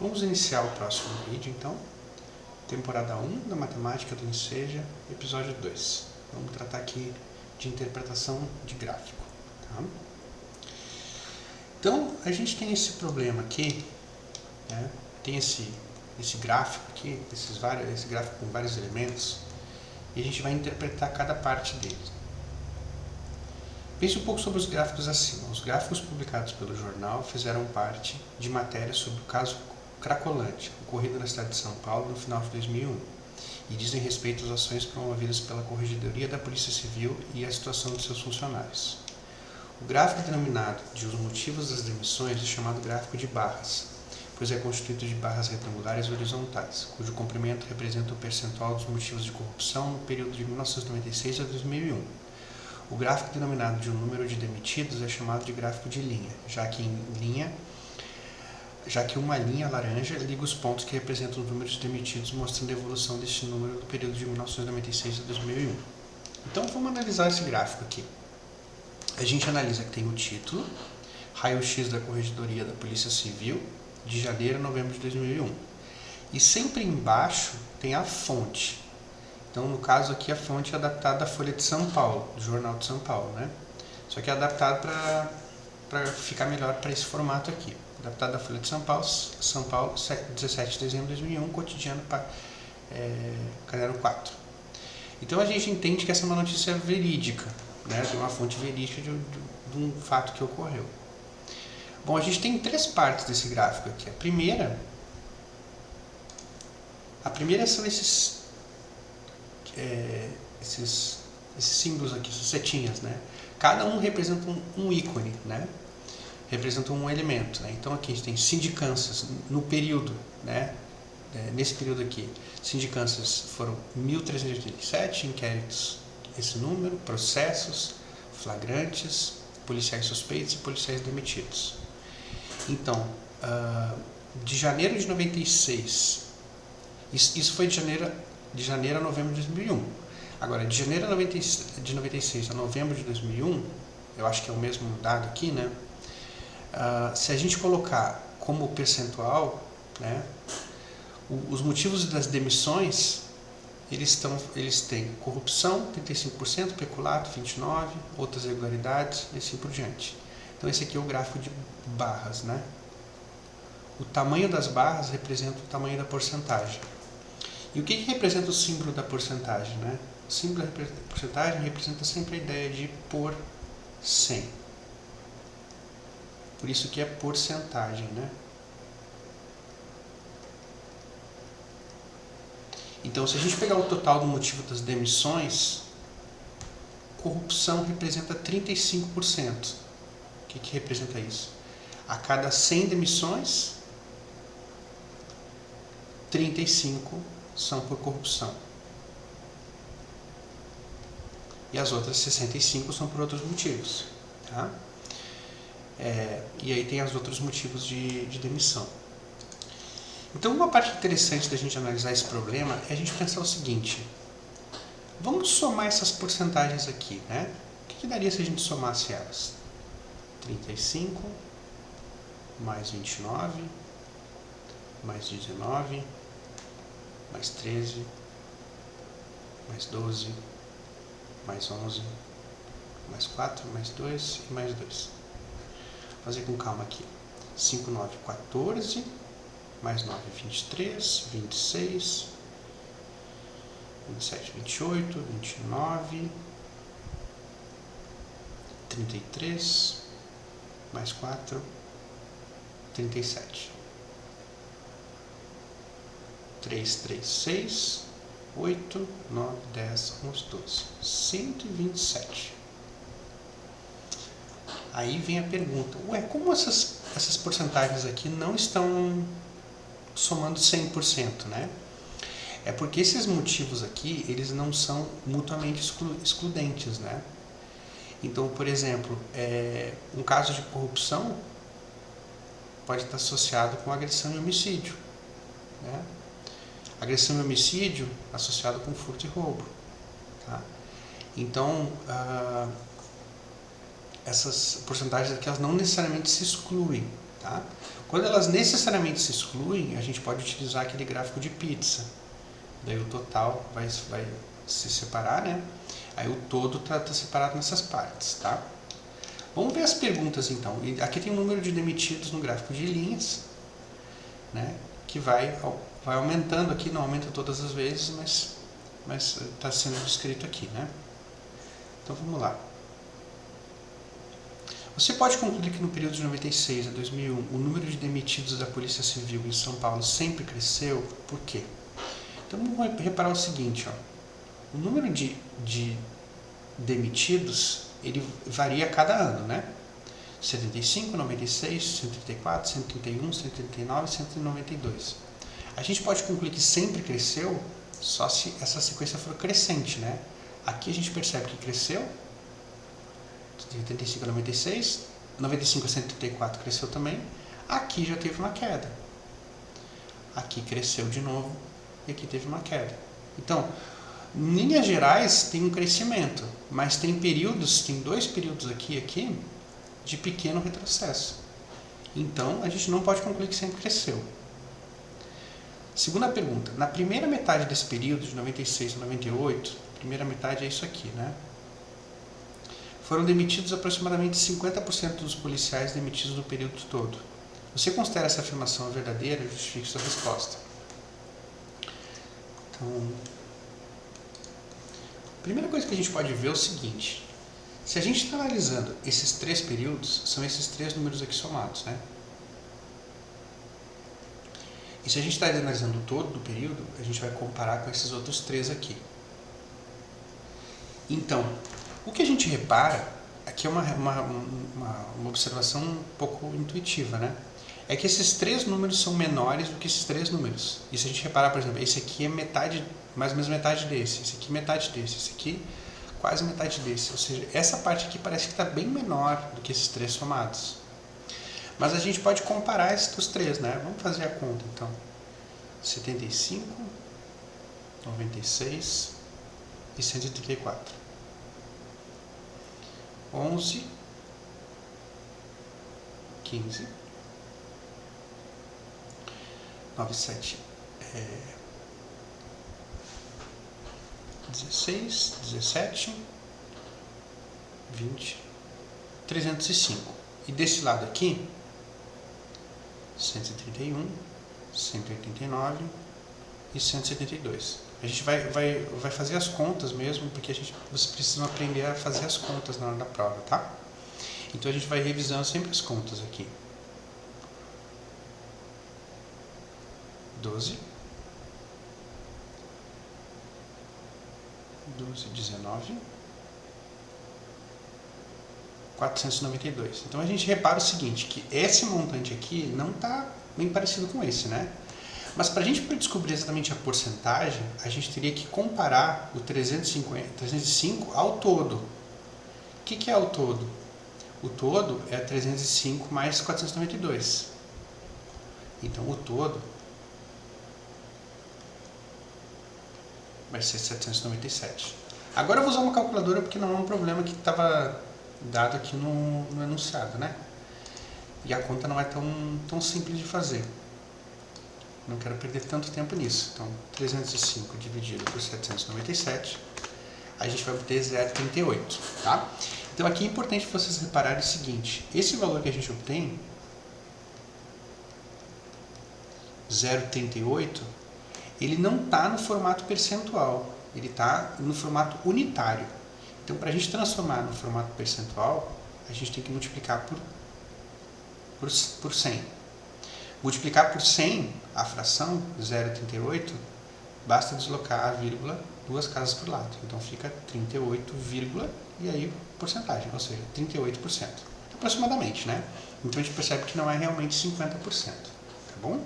Vamos iniciar o próximo vídeo, então. Temporada 1 da Matemática do Enseja, episódio 2. Vamos tratar aqui de interpretação de gráfico. Tá? Então, a gente tem esse problema aqui, né? Tem esse gráfico aqui, esse gráfico com vários elementos, e a gente vai interpretar cada parte dele. Pense um pouco sobre os gráficos acima. Os gráficos publicados pelo jornal fizeram parte de matérias sobre o caso Cracolândia, ocorrido na cidade de São Paulo no final de 2001, e dizem respeito às ações promovidas pela Corregedoria da Polícia Civil e à situação de seus funcionários. O gráfico denominado de os motivos das demissões é chamado gráfico de barras, pois é constituído de barras retangulares horizontais, cujo comprimento representa o percentual dos motivos de corrupção no período de 1996 a 2001. O gráfico denominado de um número de demitidos é chamado de gráfico de linha, já que uma linha laranja liga os pontos que representam os números de demitidos, mostrando a evolução deste número no período de 1996 a 2001. Então vamos analisar esse gráfico aqui. A gente analisa que tem o título, raio-x da Corregedoria da Polícia Civil, de janeiro a novembro de 2001. E sempre embaixo tem a fonte. Então, no caso aqui, a fonte é adaptada da Folha de São Paulo, do Jornal de São Paulo, né? Só que é adaptado para ficar melhor para esse formato aqui. Adaptado da Folha de São Paulo, 17 de dezembro de 2001, cotidiano para caderno 4. Então, a gente entende que essa é uma notícia verídica, né? De uma fonte verídica de um fato que ocorreu. Bom, a gente tem três partes desse gráfico aqui. A primeira são esses símbolos aqui, essas setinhas, né? Cada um representa um ícone, né? Representa um elemento, né? Então aqui a gente tem sindicâncias no período, né? Nesse período aqui, sindicâncias foram 1.387, inquéritos esse número, processos, flagrantes, policiais suspeitos e policiais demitidos. Então, de janeiro de 96, isso foi de janeiro a novembro de 2001. Agora, de janeiro de 96 a novembro de 2001, eu acho que é o mesmo dado aqui, né? Se a gente colocar como percentual, né, os motivos das demissões, eles têm corrupção, 35%, peculato, 29%, outras irregularidades, e assim por diante. Então, esse aqui é o gráfico de barras, né? O tamanho das barras representa o tamanho da porcentagem. E o que representa o símbolo da porcentagem, né? O símbolo da porcentagem representa sempre a ideia de por 100. Por isso que é porcentagem, né? Então, se a gente pegar o total do motivo das demissões, corrupção representa 35%. O que representa isso? A cada 100 demissões, 35 são por corrupção. E as outras 65 são por outros motivos. Tá? E aí tem os outros motivos de demissão. Então, uma parte interessante da gente analisar esse problema é a gente pensar o seguinte: vamos somar essas porcentagens aqui, né? O que daria se a gente somasse elas? 35 mais 29 mais 19 mais 13 mais 12 mais 11 mais 4 mais 2 e mais 2. Vou fazer com calma aqui. 5, 9, 14 mais 9, 23, 26, 27, 28, 29, 33, mais 4, 37. 3, 3, 6, 8, 9, 10, 11, 12. 127. Aí vem a pergunta: ué, como essas porcentagens aqui não estão somando 100%, né? É porque esses motivos aqui, eles não são mutuamente excludentes, né? Então, por exemplo, um caso de corrupção pode estar associado com agressão e homicídio, né? Agressão e homicídio associado com furto e roubo, tá? Então, essas porcentagens aqui, elas não necessariamente se excluem, Tá? Quando elas necessariamente se excluem, a gente pode utilizar aquele gráfico de pizza. Daí o total vai se separar, né? Aí o todo está separado nessas partes, tá? Vamos ver as perguntas então. Aqui tem o número de demitidos no gráfico de linhas, né? Que vai aumentando aqui, não aumenta todas as vezes, mas está sendo descrito aqui, né? Então vamos lá. Você pode concluir que no período de 96 a 2001 o número de demitidos da Polícia Civil em São Paulo sempre cresceu. Por quê? Então vamos reparar o seguinte, ó. O número de demitidos ele varia a cada ano, né? 75, 96, 134, 131, 139, 192. A gente pode concluir que sempre cresceu só se essa sequência for crescente, né? Aqui a gente percebe que cresceu, de 85 a 96, 95 a 134 cresceu também, aqui já teve uma queda. Aqui cresceu de novo e aqui teve uma queda. Então, em linhas gerais tem um crescimento, mas tem períodos, tem dois períodos aqui e aqui, de pequeno retrocesso. Então, a gente não pode concluir que sempre cresceu. Segunda pergunta. Na primeira metade desse período, de 96 a 98, a primeira metade é isso aqui, né? Foram demitidos aproximadamente 50% dos policiais demitidos no período todo. Você considera essa afirmação verdadeira? Justifique sua resposta. Então, a primeira coisa que a gente pode ver é o seguinte. Se a gente está analisando esses três períodos, são esses três números aqui somados, né? E se a gente está analisando o todo do período, a gente vai comparar com esses outros três aqui. Então, o que a gente repara, aqui é uma observação um pouco intuitiva, né? É que esses três números são menores do que esses três números. E se a gente reparar, por exemplo, esse aqui é metade, mais ou menos metade desse, esse aqui metade desse, esse aqui quase metade desse. Ou seja, essa parte aqui parece que está bem menor do que esses três somados. Mas a gente pode comparar esses três, né? Vamos fazer a conta, então. 75, 96 e 134. 11, 15, 97, 16, 17, 20, 305. E desse lado aqui, 131, 189 e 172. A gente vai fazer as contas mesmo, porque vocês precisam aprender a fazer as contas na hora da prova, tá? Então a gente vai revisando sempre as contas aqui. 12, 19, 492. Então a gente repara o seguinte, que esse montante aqui não está bem parecido com esse, né? Mas para a gente descobrir exatamente a porcentagem, a gente teria que comparar o 305 ao todo. O que é o todo? O todo é 305 mais 492. Então o todo vai ser 797. Agora eu vou usar uma calculadora porque não é um problema que estava dado aqui no enunciado, né? E a conta não é tão simples de fazer. Não quero perder tanto tempo nisso. Então, 305 dividido por 797, a gente vai obter 0,38, tá? Então, aqui é importante vocês repararem o seguinte. Esse valor que a gente obtém, 0,38, ele não está no formato percentual. Ele está no formato unitário. Então, para a gente transformar no formato percentual, a gente tem que multiplicar por 100. Multiplicar por 100 a fração 0,38, basta deslocar a vírgula duas casas por lado. Então fica 38, e aí porcentagem, ou seja, 38%. Aproximadamente, né? Então a gente percebe que não é realmente 50%. Tá bom?